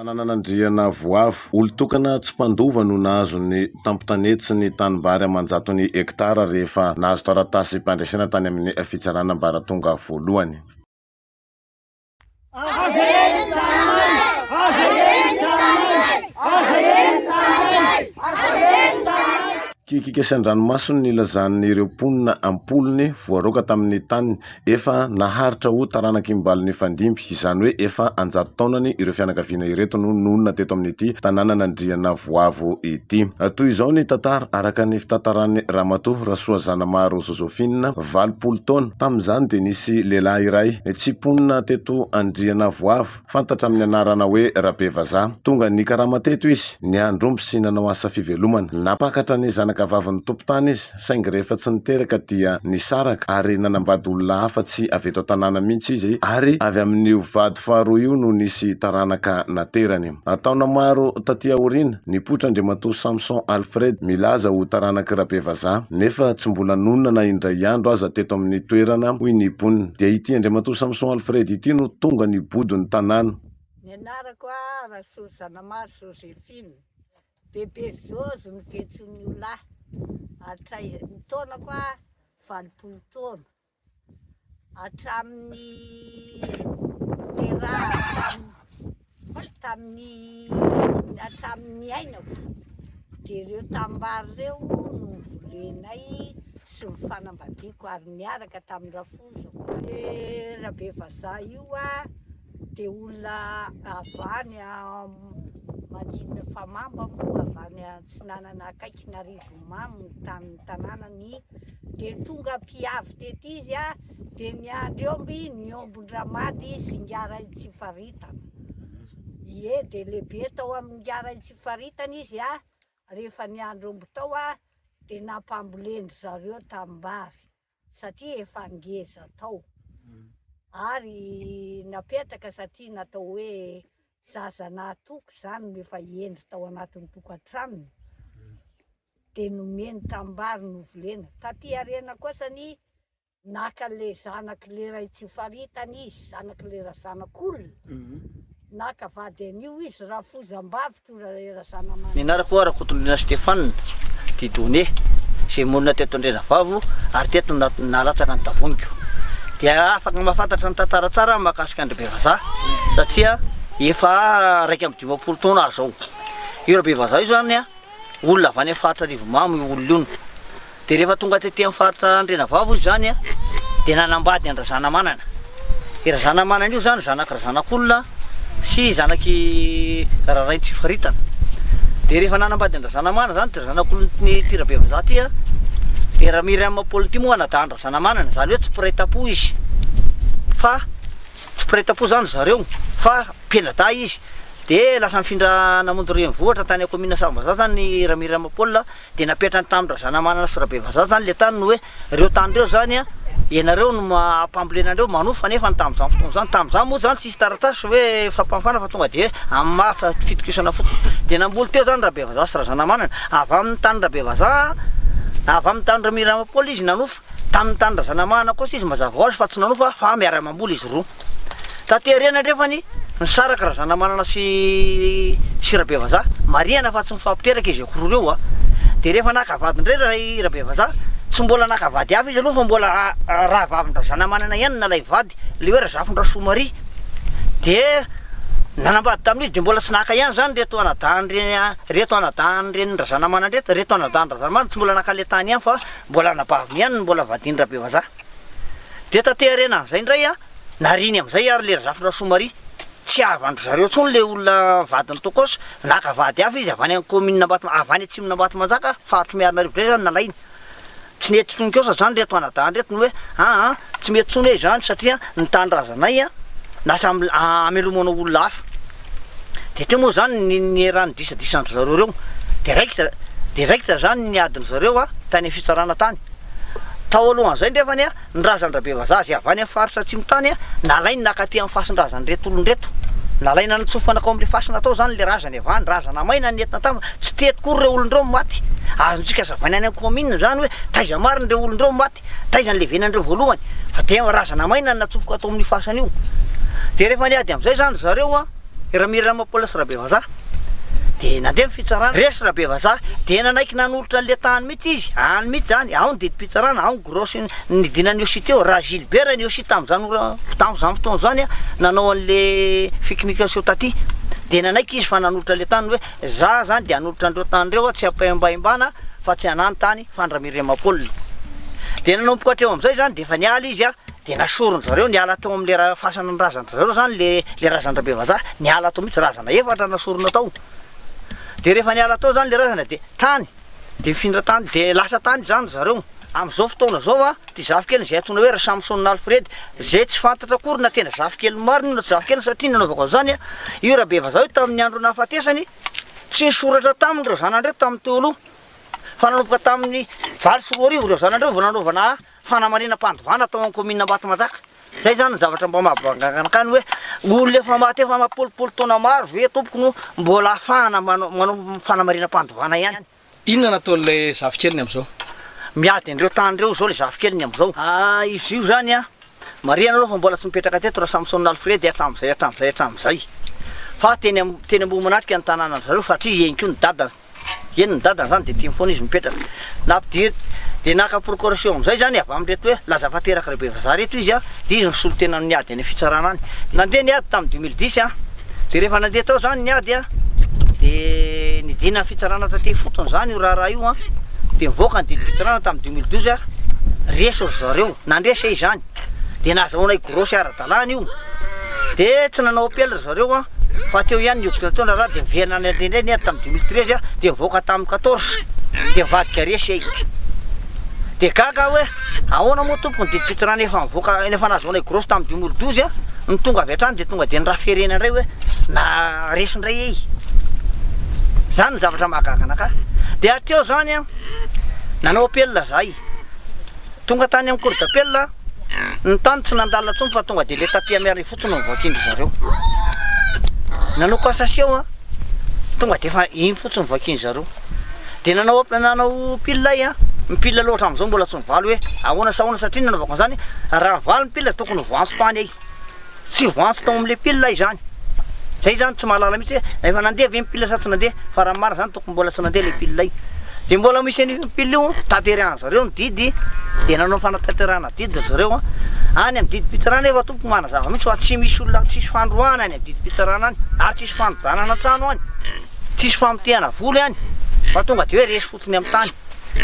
Tanànan'Andriana Voavo, olo-tokana tsy mpandova no nahazo ny tampotanety sy ny tanimbary amanjato ny hektara rehefa nahazo taratasy mpandraisana tany amin'ny fitsarana ambaratonga voalohany. Kikikasan-dranomasony nilazan'ireo mponina ampolony voaroka tamin'ny tany efa naharitra ho taranaka imbalin'ny fandimby, izany hoe efa 100 taonany ireo fianakaviana ireto no nonina teto amin'ity tanànan'Andriana Voavo ity. Toy izao ny tantara araka ny fitantaran'ny Ramatoa Rasoazanamaro Josephine, 20 taona. Tamin'izany dia nisy lehilahy iray tsy mponina teto Andriana Voavo, fantatra amin'ny anarana hoe Rabevazaha. Tonga ny karama teto izy, niandromby sy nanao asa fivelomana, napakatra ny zanaka vavin'ny tompotany izy, saingy rehefa tsy niteraka dia nisaraka ary nanambady olona hafa tsy avy eto tanàna mihitsy izy, ary avy amin'io vady faharoa io no nisy taranaka naterany. Taona maro taty aoriana nipoitra Andriamatoa Samson Alfred milaza ho taranaky Rabevazaha, nefa tsy mbola nonina na indray andro aza teto amin'ny toerana hoy ny mponina. Dia ity Andriamatoa Samson Alfred ity no tonga nibody ny tanàna. Ny anarako Rasoazanamaro Josephine, bebe Zozo ny vetson'ny olahy, hatray ny taona koa 20 taona, hatramin'ny hatramin'ny ainako. Dia ireo tambary ireo no volenay sy ny fanambadiako ary miaraka tamin'ny rafozako. Rabevazaha io dia olona avany maninona famamba moa, avany Antsinanana akaiky Narivomamy tamin'ny tanànany. Dia tonga mpiavy tety izy dia niandry niombon-dramady sy Ngara Tsifaritana. Ie, dia lehibe tao amin'ny Ngara Tsifaritana izy rehefa niandrombo tao dia nampambolendry zareo tambary satria efa ngeza tao. Ary napetaka satria natao hoe zaza natoko zany rehefa endry tao anatin'ny tokantranony, dia nomeny tambary novolena. Taty arena kosany naka le zanaky le ray Tsifaritana izy, zanaky le razanak'olona, naka vady an'io izy rafozam-bavy Razanamaro. Ny anarako Rakotondrina Stefane Didone, izay monina teto Andriana Voavo ary teto nalatsaka ny tavoniko. Dia afaka mahafantatra ny tantara tsara mahakasika ny Rabevazaha satria efa 120 taona azy zao. Io Rabevazaha io zany olona avy any faritra Rivomamy io olona io. Dia rehefa tonga tety amin'ny faritra Andriana Voavo izy zany dia nanambady ny Razanamanana. I Razanamanana io zany zanaky razanak'olona sy zanaky Raray Tsifaritana. Dia rehefa nanambady ny Razanamanana zany dia razanak'olona ty Rabevazaha ty dia Ramiraima Paul ty moa nadahany Razanamanana, zany hoe tsy mpiray-tampo izy, fa tsy mpiray-tampo zany zareo fa mpianadahy izy. Dia lasa mifindra namonjy renivohitra tany commune Sambazaha zany Ramiraima Paul, dia napetrany tamin'ny Razanamanana sy Rabevazaha zany le tany hoe reo tany reo zany ianareo no mampambolenandreo manofa, nefa ny tamin'izany fotoana zany, tamin'izany moa zany tsisy taratasy hoe fampafana fa tonga dia amin'ny mafa fitokisana fotsiny. Dia namboly teo zany Rabevazaha sy Razanamanana avy amin'ny tany Rabevazaha, avy amin'ny tany Ramiraima Paul izy nanofa, tamin'ny tany Razanamanana kosa izy mazava ho azy fa tsy nanofa fa miara-mamboly izy roa. Taty arena nefany nisaraka Razanamanana sy Rabevazaha, marihana fa tsy mifampiteraka izy akoroa reo. Dia rehefa nakavady indray Rabevazaha, tsy mbola nakavady avy izy aloha fa mbola rahavavin Razanamanana ihany nalay vady, le hoe Razafindra Somaria. Dia nanambady tamin'izy dia mbola tsy naka ihany zany reto anadahany reny Razanamanana reto anadahany Razanamanana tsy mbola naka le tany ihany fa mbola nabaviny ihany mbola vadiny Rabevazaha. Dia taty arena zay indray nariny amin'izay ary le Razafindra Somaria, tsy avandro zareo tsony le olona vadiny Tokôsa, naka vady avy izy avy any commune avy any atsimona Ambatomajaka faritry Miarinarivo zay zany nalainy. Tsy mety tsony kosa zany reto anadahany reto ny hoe tsy mety tsony zany satria ny tany razanay lasa amelomanao olona hafa. Dia teo moa zany ny rano disadisandry zareo reo, dia raikitra zany ny adiny zareo tany amin'ny fitsarana tany. Tao alohan'izay ndrefany ny razany Rabevazaha avy any amin'ny faritra atsimo tany nalainy nakaty amin'ny fasin-drazany reto olon-dreto, nalaina nitsofanakao amin'le fasina tao zany le razany avany, razana maina nentina tama, tsy teto kory reo olon-dreo maty. Azontsika zavany any commune zany hoe taiza mariny reo olon-dreo maty, taiza ny levenandreo voalohany, fa dia razana maina natsofoka atao amin'ny fasana io. Dia rehefa niady amin'izay zany zareo Ramiramapola sy Rabevaza de nandeha fitsarana resy Rabevaza de nanaiky nanolotra le tany mihitsy izy any mihitsy zany ao ny didim-pitsarana ao ny grosy nidinany aussi teo raha Gilbert ny aussi tam'zany tam'zany fotoana zany nanao an'le communication taty de nanaiky izy fa nanolotra le tany hoe za zany de anolotra andreo tany reo tsy ampaimbahimbana fa tsy anany tany fa ny Ramiramapola de nanomboka hatreo am'izay zany de efa niala izy de nasorony zareo niala tao am'le raha fasana ny razana zareo zany le razana Rabevaza niala tao mihitsy razana efatra nasorona tao de rehefa niala tao zany le razana de tany de mifindra tany de lasa tany zany zareo am'izao fotoana zao ty zafikely zay antsoina hoe Samson Alfred zay tsy fantatra akory na tena zafikely marina na zafikely satria nanaovako zany io Rabevaza io tamin'ny andro nahafatesany tsy nisoratra taminy reo zanandreo tamin'ny teo aloha fa nanomboka tamin'ny 24 reo zanandreo vao nanaovana fanamarina mpandovana tao amin'ny commune Ambatomajaka zay zany zavatra mba mahabanganakany hoe olona efa maty efa mapolipolo taona maro ve tompoko no mbola ahafahana manao fanamarina mpandovana ihany. Inona nataon'le zafikelyny am'izao? Miady andreo tany reo zao le zafikelyny am'izao izy io zany mariana aloha fa mbola tsy mipetraka teto raha Samson Alfred hatram'izay fa teny ambony manatrika ny tanàna zareo satria eny koa ny dadana eny ny dadana zany de tiany foana izy mipetraka nampidiry de naka procuration am'izay zany avy am'reto hoe laza fateraka Rabevaza reto izy de izy nisolo tena niady any fitsarana any nandeha niady tamin'ny 2010 de rehefa nandeha tao zany niady de nidina fitsarana taty fotony zany io raha io de mivoaka ny didy fitsarana tamin'ny 2012 resy zareo nandresa izy zany de nahazahoana grosy ara-dalàna io de tsy nanao apela zareo fa teo ihany nioditra taona raha de miverina any andrendray niady tamin'ny 2013 de mivoaka tamin'ny 14 de mivadika resy de gaga hoe ahoana moa tompoko ny didy fitsarana efa mivoaka efa nahazahoana grosy tamin'ny 2012 ny tonga avy hatrany de tonga de niraferena indray hoe na resy indray zany ny zavatra mahagaga anaka de atreo zany nanao apela zay tonga tany amin'ny cour d'appel ny tany tsy nandalina tsony fa tonga de le tapia miariny fotony mivoakindry zareo nanao cassation tonga de efa iny fotsiny mivoakindry zareo de nanao pilay mipila loatra am'izao mbola tsy mivaly hoe ahoana sahoana satria nanaovako an'izany raha mivaly mipila tokony voantso tany tsy voantso tao am'le pilay zany zay zany tsy mahalala mihitsy efa nandeha ve mipila sa tsy nandeha fa raha mara zany tokony mbola tsy nandeha le pilay de mbola misy any pile io taterahana zareo ny didy de nanao fanatanterahana didy zareo any amin'ny didy pitsarana efa tompoko manazava mihitsy fa tsy misy olona tsisy fandroana any amin'ny didy pitsarana any ary tsisy fandodanana trano any tsisy famotehana voly any fa tonga de hoe resy fotony amin'ny tany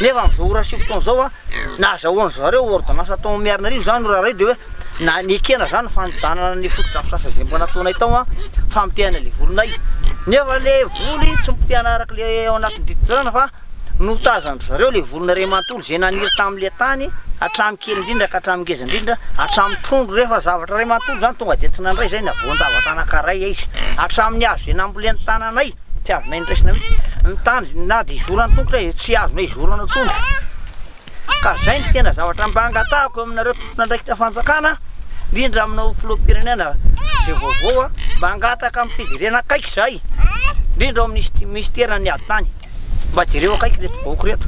nefa am'izao ora sy fotoana zao nahazahoany zareo ordonnance atao miarina rivo zany raha ray de hoe na nikena zany fandodanana ny fotodrafisasa zay mbo nataonay tao famotehana le volonay nefa le voly tsy mipotehana araka le ao anatin'ny didy pitsarana fa notazandry zareo le volona ray manontolo zay naniry tamin'le tany hatramy kely indrindra ka hatramy ngeza indrindra hatramy trondro rehefa zavatra ray manontolo zany tonga de tsy nandray zay na voan-davatra anankaray izy hatramy hazo zay namboleny tananay tsy azonay ndraisina mihitsy ny tany na de izorana tongotra tsy azonay izorana tsony ka zay ny tena zavatra mba angatahako aminareo tompona andraikitra fanjakana indrindra aminao filoham-pirenena zay vaovao mba angataka amin'ny fidirena akaiky zay indrindra ao amin'ny ministera ny ady tany mba jereo akaiky reto vahoaka reto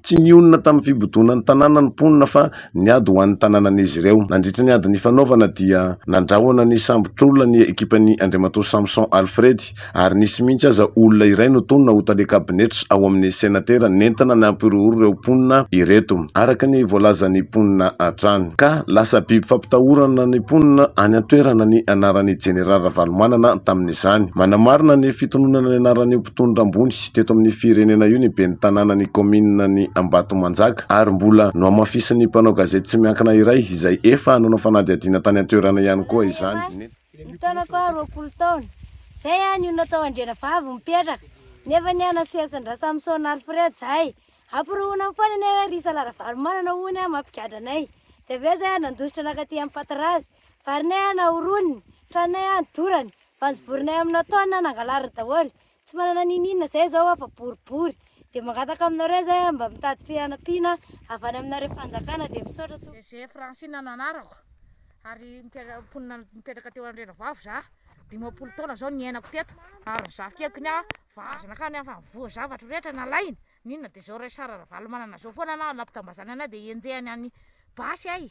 tsy nionona tamin'ny fibodonan'ny tanàna ny mponina fa niady ho an'ny tanànan'izy ireo nandritra ny ady ny fanaovana dia nandrahoana ny sambotr'olona ny ekipan'ny Andriamatoa Samson Alfred ary nisy mihitsy aza olona iray no tonona ho tale kabinetra ao amin'ny senatera nentina nampiroro ireo mponina ireto araka ny voalazan'ny mponina hatrany ka lasa biby fampitahorana ny mponina any an-toerana ny anaran'ny Jeneral Ravalomanana tamin'izany manamarina ny fitononana ny anaran'ny mpitondra ambony teto amin'ny firenena io ny ben'ny tanànan'ny commune ny Ambatomajaka ary mbola no amafisan'ny mpanao gazety tsy miankina iray izay efa nanao fanadihadiana tany an-toerana ihany koa izany. Taona koa 20 taona zay any natao Andrenavavy mipetraka nefa niana sesandra Samson Alfred zay aporoana foana nefa Risa Ravalomanana ony mampigadranay de ve zay nandositra nakaty amin'ny Patarazy farinay naoroniny tranay dorany vanjoborinay amina taona nangalarina daholo tsy manana ninina zay zao fa boribory de mangataka aminareo zay mba mitady fianapina avy any aminareo fanjakana de misaotra zay Francine nanarako ary mponina mipetraka teo Andrenavavy za 20 taona zao niainako teto ary zafikeko nya vazana ka ny afa voa zavatra rehetra nalaina ninona de zao Risa Ravalomanana zao foana na nampitambazana ana de enjehany any basy ay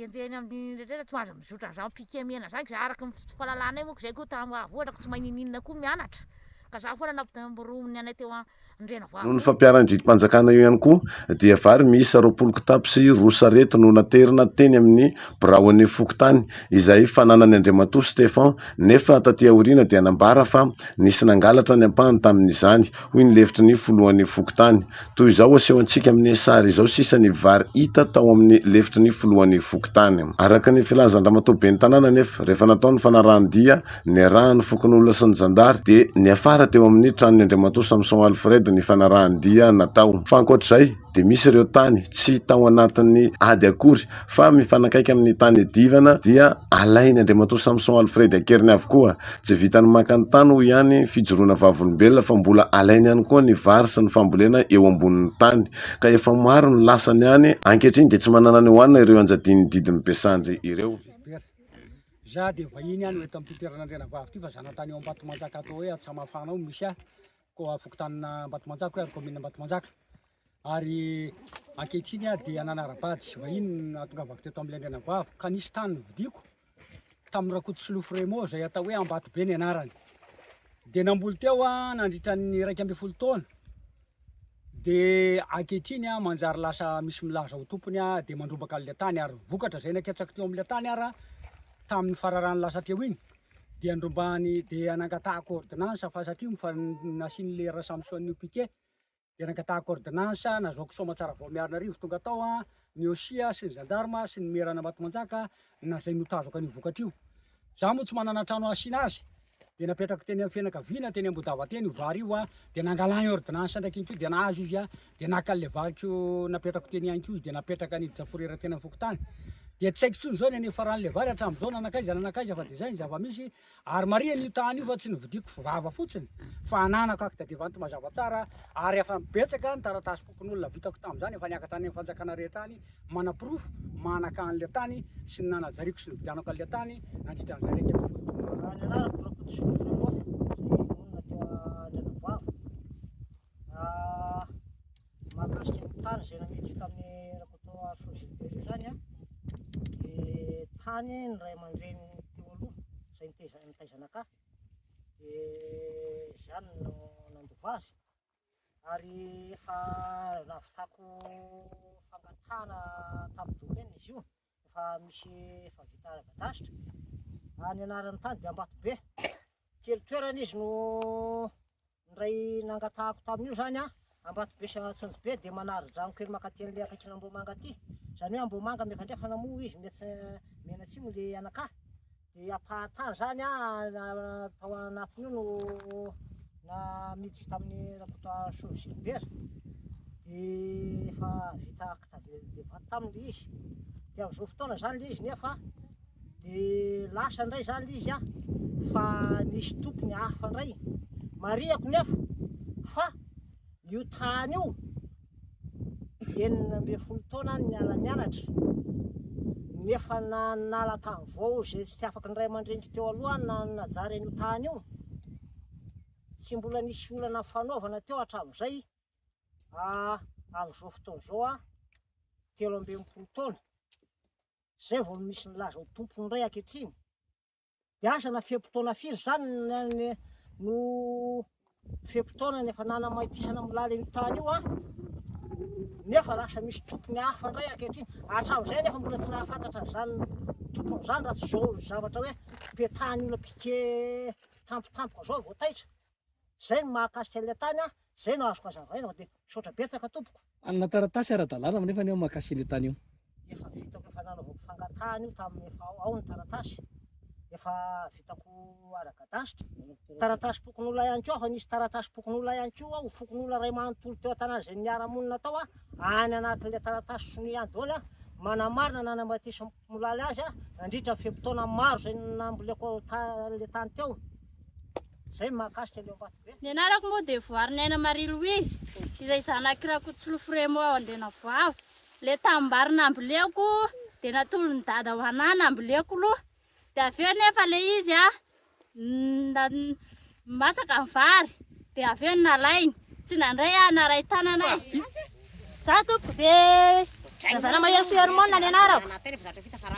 enjeny amin'ny rehetrarehetra tsy mahazo mizotra zao mpikemena zany za araka ny fahalalana io moa zay koa voatraka tsy maninninina koa mianatra ka za foana nampiromy anay teo andrena noho ny fampiarandridim-panjakana io ihany koa dia vary miisa 20 kitapo sy 2 sarety no naterina teny amin'ny biraon'ny Fokotany izay fananany Andriamatoa Stefan nefa taty aoriana dia nambara fa nisy nangalatra ny ampahany tamin'izany hoy ny levitry ny foloan'ny Fokotany toy izao asehontsika amin'ny sary izao sisa ny vary hita tao amin'ny levitry ny foloan'ny Fokotany araka ny filazan-dramatoa ben'ny tanàna nefa rehefa natao ny fanarahan-dia ny rahan'ny fokon'olona sy ny jandary dia ny afara teo amin'ny tranon'ny Andriamatoa Samson Alfred ny fanarahan-dia natao fa ankoatr'izay dia misy ireo tany tsy tao anatin'ny ady akory fa mifanakaiky amin'ny tany edivana dia alainy Andriamatoa Samson Alfred akeriny avokoa tsy vitany maka ny tany hoy ihany fijoroana vavolombelona fa mbola alainy ihany koa ny vary sy ny fambolena eo ambonin'ny tany ka efa maro ny lasany ihany ankehitriny dia tsy manana ny hoanina ireo anjadiny didin'ny Besandry ireo. Za dia vahiny ihany eto amin'ny toeran'Andrena Vavy ity fa zanatany ao Ambatomajaka atao hoe Atsamafana ao misy koa Fokotanina Ambatomajaka hoe komina Ambatomajaka ary ankehitriny dia nanara-bady vahiny natongavako teto amin'ny Andrena Vavy ka nisy tany vidiko tamin'ny Rakotosilofo Remo zay atao hoe Ambatobe ny anarany dia namboly teo nandritra ny 12 taona dia ankehitriny manjary lasa misy milaza ho tompony dia mandrobaka an'ilay tany ary vokatra zay naketsaka teo amin'ilay tany ara tamin'ny fararany lasa teo iny dia andrombany dia nangatahako ordonnance fa satria nasian'le Rasamson Piquet dia nangatahako ordonnance nazahoako soamatsara vao Miarinarivo tonga tao ny Osia sy ny gendarme sy ny merana Ambatomajaka na zay notazoko an'io vokatra io za moa tsy manana trano asiana azy dia napetrako teny amin'ny fianakaviana teny Ambodava teny io vary io dia nangalany ordonnance ndraiky iny dia nahazo izy dia naka an'le variko napetrako teny ihany koa izy dia napetraka ny Jaforera teny Fokotany dia tsy haiko tsony zao ny faran'le vary hatramin'izao nanakaiza fa dia zay ny zava-misy ary maria ny tany io fa tsy nividiko vava fotsiny fa ananako akta dia vanto mazava tsara ary efa betsaka ny taratasy pokon'olona vitako tamin'izany efa niakatra any amin'ny fanjakana rehetra any mana-pirofo manaka an'le tany sy ny nanajariako sy nividianako an'le tany nandritra an'izay rehetra any anarako Rakotosilofo mahakasitra ny tany zay namiditra tamin'ny Rakoto Arifojilibert zany dia tany ny ray aman-dreny teo aloha zay nitaizanaka dia zany no nandova azy ary efa navitako fangatana tamin'ny domeny izy io efa misy efa vita ara-gadasitra any anaran'ny tany dia Ambatobe kely toerana izy no ray nangatahako tamin'io zany Ambatobe sy Antsonjobe dia manara-drano kely makatỳ an'le akaiky Ambomanga aty zany hoe Ambomanga miakandrefa namoa izy mena atsimo le anaka dia ampahatany zany tao anatiny io no namiditra tamin'ny Rakoto Arifojilibert dia efa vita akta dia vato tamin'le izy dia amin'izao fotoana zany le izy nefa dia lasa indray zany le izy fa nisy tompony hafa indray mariako nefa fa io tany io 19 taona niala nianatra nefa nala tany vao zay tsy afaka ny ray aman-dreny teo aloha najary an'io tany io tsy mbola nisy olana fanaovana teo hatramin'izay amin'izao fotoana zao 13 taona zay vao misy nilaza ho tompony iray ankehitriny dia asa na fepotona firy zany no fepotona nefa nanamaitisana milala io tany io nefa lasa misy tompony hafa indray ankehitriny hatramin'izay nefa mbola tsy nahafantatra zany tompony zany raha tsy zao zavatra hoe petany olona Piquet tampotampoka zao vao taitra zay no mahakasitra an'ilay tany zay no azoko hazavaina dia misaotra betsaka tompoko anona taratasy ara-dalàna nefa ny ao mahakasy an'io tany io efa vitako efa nanaovako fangatahana io tamin'ny efa ao ny taratasy efa vitako ara-gadasitra taratasy pokon'olona ihany koa fa nisy taratasy pokon'olona ihany koa ho fokon'olona ray manontolo teo an-tanàna zay niara-monina tao any anatin'ilay taratasy sony an-daoly manamarina nanambatisa milaly azy nandritra fepotona maro zay namboleko le tany teo zay mahakasitra le Ambatobe. Ny anarako moa dia Voarinaina Marie Louise izay zanaky Rakotosilofo Remo ao Andrena Vavy le tambary namboleko dia natolo ny dada ho anahy namboleko aloha dia avy eo nefa le izy masaka ny vary dia avy eo nalainy tsy nandray naray tanana izy za tompoko dia Zana mahery sermona ny anarako.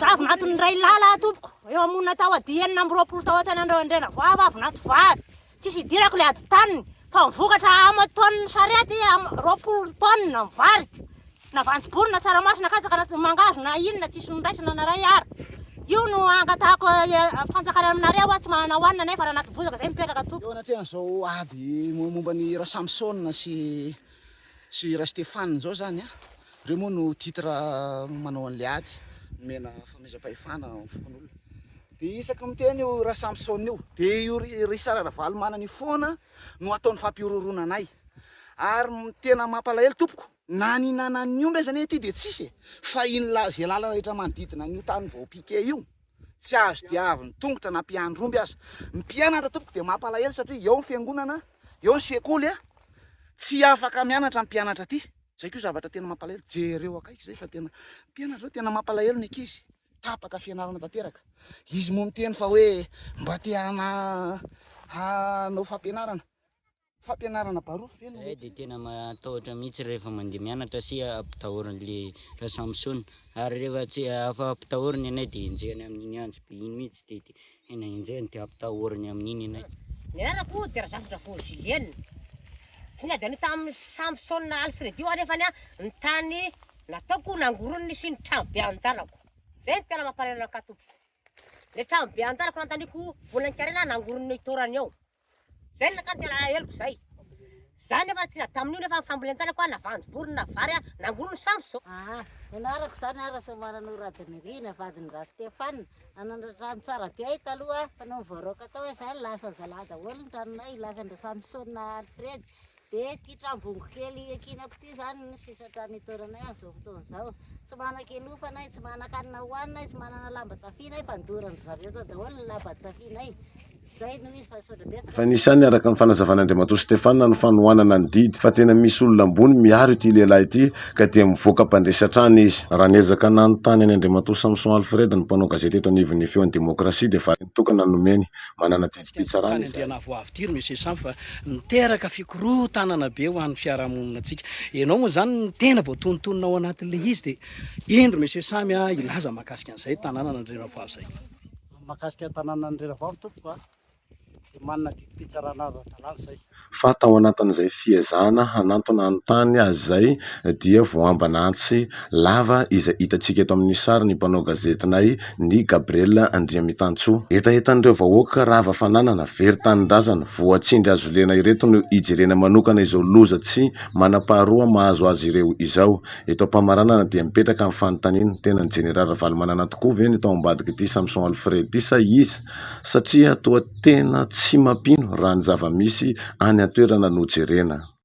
Zavy nato ny ray lala tompoko. Eo amonina tao ady 9 tao tany andreo andrena vavy avy nato vavy. Tsisy idirako le ady taniny. Fa mivokatra ama tonne sarety 20 tonne mivarika. Na vanjomborona tsaramasina katsaka na mangazo na inona tsisy nondraisina na ray ary. Io no angatahako fanjakana aminareo tsy manana hoanina nefa raha anaty bozaka zay mipetraka tompoko. Eo anatrehana zao ady momba ny Ra Samson sy Ra Stéphane zao zany a. Reo moa no titre manao an'le ady mena famezam-pahefana amin'ny fon'olona. Dia isaky miteny io Ra Samson io dia io ry Saravalo manany foana no ataony fampiororonana anay. Ary tena mampalahelo tompoko na ny nanany omby zany ety dia tsisy fa iny zay lala rehetra manodidina an'io tany vao piqué io tsy azo dia avy ny tongotra na mpiandro omby aza. Ny mpianatra tompoko dia mampalahelo satria eo ny fiangonana eo ny sekoly a tsy afaka mianatra ny mpianatra aty. Zay koa zavatra tena mampalahelo. Jereo akaiky zay fa tena mpianatra zao tena mampalahelo ny ankizy tapaka fianarana tanteraka. Izy moa miteny fa hoe mba te hanao fampianarana barofo velo. Zay dia tena matahotra mihitsy rehefa mandeha mianatra sy ampitahoriny le Ra Samson. Ary rehefa tsy afa ampitahoriny anay dia enjehany amin'iny andro be iny mihitsy dia ena enjehany dia ampitahoriny amin'iny anay. Ny anako dia zavatra voasilena. Tsy nady any tamin'ny Samson na Alfred io anefa ny tany nataoko nangoroniny sy ny trano be anjanako. Zay tena mampalahelo anakahy tompoko. Le trano be anjanako nantaniako volan-karena nangoroniny torany eo. Zay nakany tena heloko zay. Zany nefa tsy nady tamin'io nefa fambolenjanako a navanjomborona vary a nangoroniny Samson. Anarako zany arasa manana oradiny rina vadiny Ra Stéphane anandratrano tsara be ay taloha fa no mivaroaka tao zany lasa zalahy daholo ny tranonay lasan'ny Samson na Alfred. Dia ty trambongo kely akinako ty zany ny sisa trano itoranay amin'izao fotoana izao. Tsy manan-kelofanay, tsy manan-kanina hoaninay, tsy manana lamba tafianay fa nidorany zareo tao daholo ny lamba tafianay. Zay no izy fa sodra betsaka. Fa nisany araka ny fanazavan'Andriamanitra Stéphane ny fanohanana ny didy fa tena misy olona ambony miaro ity lehilahy ity ka dia mivoaka mpandresatrany izy. Raha niezaka nanontany any Andriamanitra Samson Alfred ny mpanao gazety eto anivon'ny feon'ny demokrasia dia fa tokana nomeny manana didim-pitsarana izy. Andriana voavy tiry monsieur Sam fa niteraka fikorotanana be ho an'ny fiarahamonina antsika. Ianao moa zany ny tena voatonontonona ao anatin'le izy dia indro monsieur Sam ilaza mahakasika an'izay tanàna Andriana voavy zay. Mahakasika tanàna Andriana voavy tompoko a dia manana didim-pitsarana ara-dalàna zay. Fa tao anatin'izay fiezahana hanantona anontany azy zay dia voambanantsy lava izay hitantsika eto amin'ny sary ny mpanao gazetinay ny Gabriel Andriamitantsoa. Etaetan'ireo vahoaka rava fananana very tanindrazana voatsindry azo lena ireto no ijerena manokana izao loza tsy manam-paharoa mahazo azy ireo izao. Eto am-pamaranana dia mipetraka amin'ny fanontaniana tena ny General Valomanana tokoa ve ny tao ambadika ity Samson Alfred ity sa izy satria toa tena tsy mampino raha ny zava-misy any an-toerana nojerena.